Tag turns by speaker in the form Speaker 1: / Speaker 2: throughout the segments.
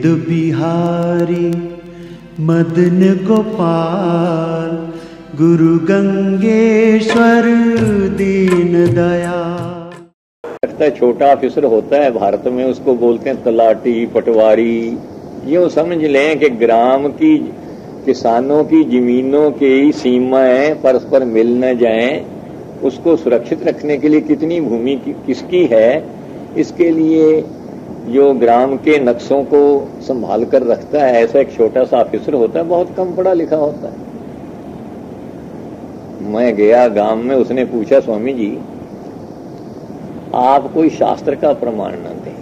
Speaker 1: वेद बिहारी मदन गोपाल गुरु गंगेश्वर दीन दयाल।
Speaker 2: छोटा ऑफिसर होता है भारत में, उसको बोलते हैं तलाटी पटवारी। यूं समझ लें कि ग्राम की किसानों की जमीनों की सीमाएं परस्पर मिल न जाएं, उसको सुरक्षित रखने के लिए कितनी भूमि किसकी है, इसके लिए जो ग्राम के नक्शों को संभाल कर रखता है, ऐसा एक छोटा सा ऑफिसर होता है, बहुत कम पढ़ा लिखा होता है। मैं गया गांव में, उसने पूछा, स्वामी जी आप कोई शास्त्र का प्रमाण न दें।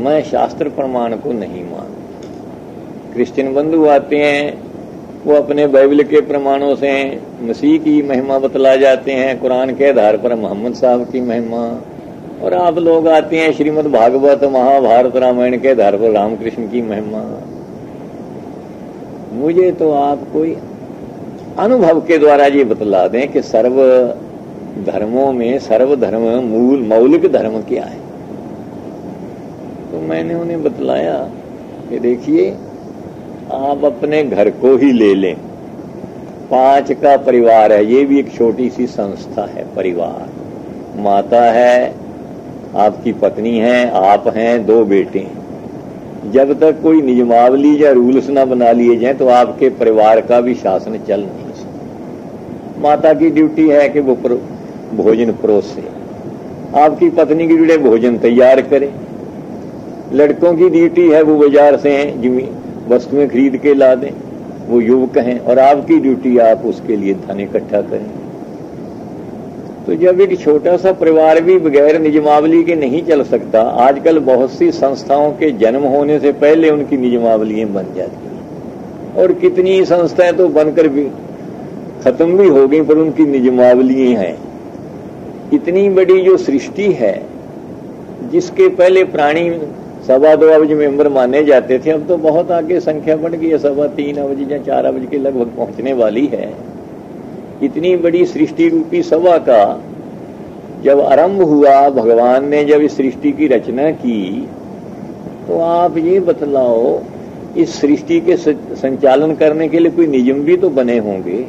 Speaker 2: मैं शास्त्र प्रमाण को नहीं मानता। क्रिश्चियन बंधु आते हैं, वो अपने बाइबल के प्रमाणों से मसीह की महिमा बतला जाते हैं, कुरान के आधार पर मोहम्मद साहब की महिमा, और आप लोग आते हैं श्रीमद् भागवत महाभारत रामायण के आधार पर रामकृष्ण की महिमा। मुझे तो आप कोई अनुभव के द्वारा ये बतला दें कि सर्व धर्मों में सर्वधर्म मौलिक धर्म क्या है। तो मैंने उन्हें बतलाया कि देखिए, आप अपने घर को ही ले लें, 5 का परिवार है, ये भी एक छोटी सी संस्था है। परिवार, माता है, आपकी पत्नी है, आप हैं, 2 बेटे हैं। जब तक कोई नियमावली या रूल्स ना बना लिए जाए तो आपके परिवार का भी शासन चल नहीं सकता। माता की ड्यूटी है कि वो भोजन परोसे, आपकी पत्नी की ड्यूटी भोजन तैयार करे, लड़कों की ड्यूटी है वो बाजार से वस्तुएं खरीद के ला दें, वो युवक हैं, और आपकी ड्यूटी आप उसके लिए धन इकट्ठा करें। तो जब एक छोटा सा परिवार भी बगैर नियमावली के नहीं चल सकता, आजकल बहुत सी संस्थाओं के जन्म होने से पहले उनकी नियमावलियां बन जाती हैं, और कितनी संस्थाएं तो बनकर भी खत्म भी हो गई, पर उनकी नियमावलियां हैं। इतनी बड़ी जो सृष्टि है, जिसके पहले प्राणी 2.25 अब्ज मेंबर माने जाते थे, अब तो बहुत आगे संख्या बढ़ गई है, 3.25 अब्ज या 4 अब्ज के लगभग पहुंचने वाली है। इतनी बड़ी सृष्टि रूपी सभा का जब आरंभ हुआ, भगवान ने जब इस सृष्टि की रचना की, तो आप ये बतलाओ, इस सृष्टि के संचालन करने के लिए कोई नियम भी तो बने होंगे।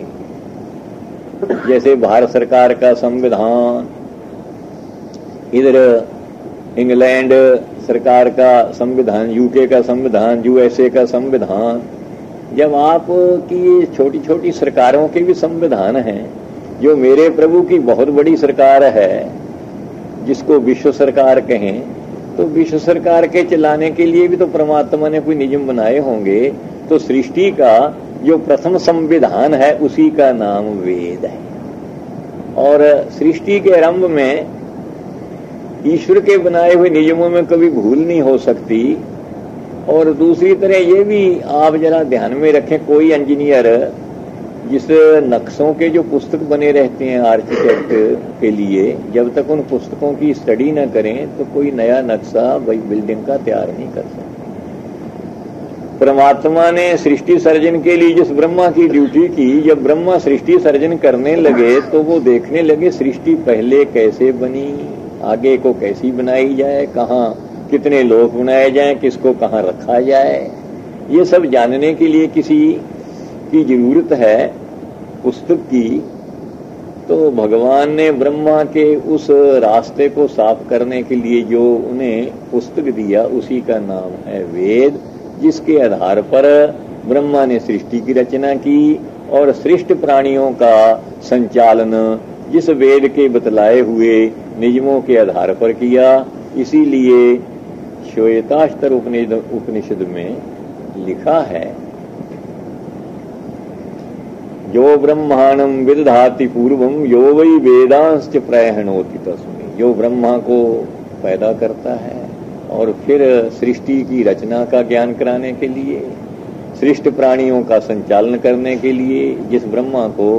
Speaker 2: जैसे भारत सरकार का संविधान, इधर इंग्लैंड सरकार का संविधान, यूके का संविधान, यूएसए का संविधान। जब आप की छोटी छोटी सरकारों के भी संविधान हैं, जो मेरे प्रभु की बहुत बड़ी सरकार है, जिसको विश्व सरकार कहें, तो विश्व सरकार के चलाने के लिए भी तो परमात्मा ने कोई नियम बनाए होंगे। तो सृष्टि का जो प्रथम संविधान है, उसी का नाम वेद है। और सृष्टि के आरंभ में ईश्वर के बनाए हुए नियमों में कभी भूल नहीं हो सकती। और दूसरी तरह ये भी आप जरा ध्यान में रखें, कोई इंजीनियर जिस नक्शों के जो पुस्तक बने रहते हैं आर्किटेक्ट के लिए, जब तक उन पुस्तकों की स्टडी न करें तो कोई नया नक्शा बिल्डिंग का तैयार नहीं कर सकते। परमात्मा ने सृष्टि सर्जन के लिए जिस ब्रह्मा की ड्यूटी की, जब ब्रह्मा सृष्टि सर्जन करने लगे तो वो देखने लगे सृष्टि पहले कैसे बनी, आगे को कैसी बनाई जाए, कहाँ कितने लोग बनाए जाएं, किसको कहाँ रखा जाए, ये सब जानने के लिए किसी की जरूरत है पुस्तक की। तो भगवान ने ब्रह्मा के उस रास्ते को साफ करने के लिए जो उन्हें पुस्तक दिया, उसी का नाम है वेद, जिसके आधार पर ब्रह्मा ने सृष्टि की रचना की और सृष्ट प्राणियों का संचालन जिस वेद के बतलाए हुए नियमों के आधार पर किया। इसीलिए श्वेताश्तर उपनिषद में लिखा है, जो ब्रह्मांडं विदधाति पूर्वम यो वै वेदांश्च प्रहणोति तस्मै। जो ब्रह्मा को पैदा करता है और फिर सृष्टि की रचना का ज्ञान कराने के लिए, सृष्ट प्राणियों का संचालन करने के लिए जिस ब्रह्मा को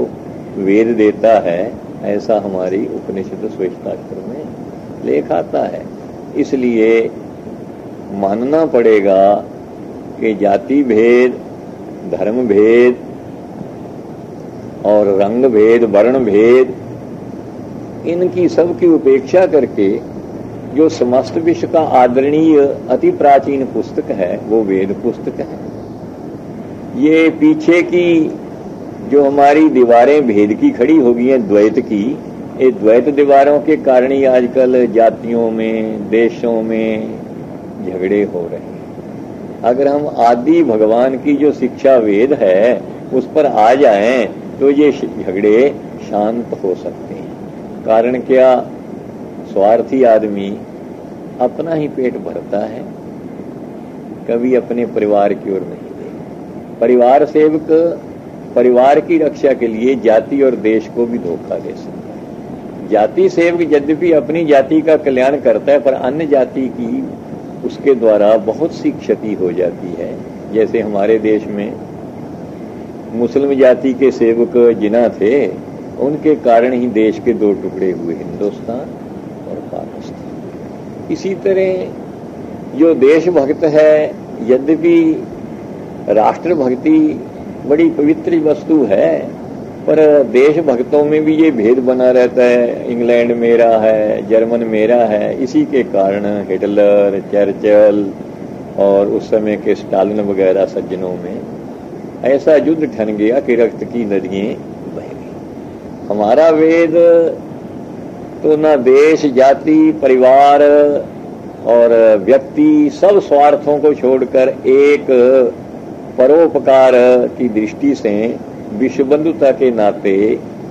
Speaker 2: वेद देता है, ऐसा हमारी उपनिषद श्वेताश्तर में लेख आता है। इसलिए मानना पड़ेगा कि जाति भेद, धर्म भेद और रंग भेद, वर्ण भेद, इनकी सबकी उपेक्षा करके जो समस्त विश्व का आदरणीय अति प्राचीन पुस्तक है वो वेद पुस्तक है। ये पीछे की जो हमारी दीवारें भेद की खड़ी हो गई हैं द्वैत की, ये द्वैत दीवारों के कारण ही आजकल जातियों में देशों में झगड़े हो रहे हैं। अगर हम आदि भगवान की जो शिक्षा वेद है उस पर आ जाएं तो ये झगड़े शांत हो सकते हैं। कारण क्या, स्वार्थी आदमी अपना ही पेट भरता है, कभी अपने परिवार की ओर नहीं देगा। परिवार सेवक परिवार की रक्षा के लिए जाति और देश को भी धोखा दे सकता है। जाति सेवक यद्यपि अपनी जाति का कल्याण करता है पर अन्य जाति की उसके द्वारा बहुत सी क्षति हो जाती है। जैसे हमारे देश में मुस्लिम जाति के सेवक जिना थे, उनके कारण ही देश के दो टुकड़े हुए, हिंदुस्तान और पाकिस्तान। इसी तरह जो देशभक्त है, यद्यपि राष्ट्रभक्ति बड़ी पवित्र वस्तु है पर देशभक्तों में भी ये भेद बना रहता है। इंग्लैंड मेरा है, जर्मन मेरा है। इसी के कारण हिटलर, चर्चिल और उस समय के स्टालिन वगैरह सज्जनों में ऐसा युद्ध ठन गया कि रक्त की नदियां बह गई। हमारा वेद तो न देश, जाति, परिवार और व्यक्ति सब स्वार्थों को छोड़कर एक परोपकार की दृष्टि से विश्वबंधुता के नाते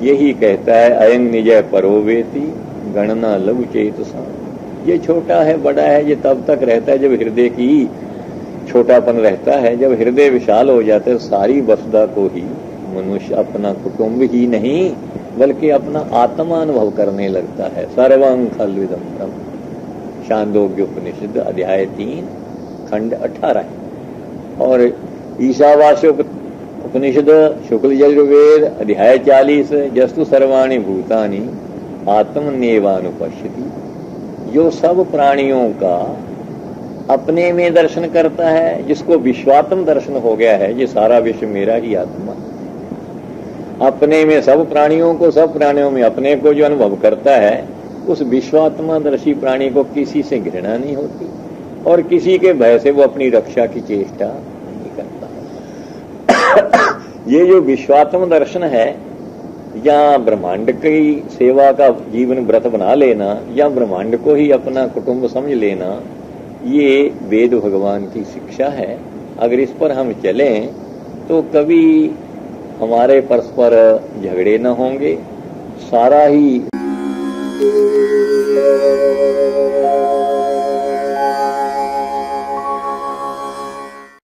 Speaker 2: यही कहता है, अयं निजय परोवेति गणना लघु चेतसा। ये छोटा है बड़ा है ये तब तक रहता है जब हृदय की छोटापन रहता है। जब हृदय विशाल हो जाता है सारी वसुधा को ही मनुष्य अपना कुटुंब ही नहीं बल्कि अपना आत्मा अनुभव करने लगता है। सर्वं खल्विदं ब्रह्म, छांदोग्य उपनिषद अध्याय 3 खंड 18। और ईशावास्य उपनिषद शुक्ल यजुर्वेद अध्याय 40 जस्तु सर्वाणि भूतानि आत्मन्येवानुपश्यति। जो सब प्राणियों का अपने में दर्शन करता है, जिसको विश्वात्म दर्शन हो गया है, ये सारा विश्व मेरा ही आत्मा, अपने में सब प्राणियों को, सब प्राणियों में अपने को जो अनुभव करता है, उस विश्वात्मादर्शी प्राणी को किसी से घृणा नहीं होती और किसी के भय से वो अपनी रक्षा की चेष्टा नहीं करता। ये जो विश्वात्म दर्शन है या ब्रह्मांड की सेवा का जीवन व्रत बना लेना या ब्रह्मांड को ही अपना कुटुंब समझ लेना, ये वेद भगवान की शिक्षा है। अगर इस पर हम चलें तो कभी हमारे परस्पर झगड़े न होंगे, सारा ही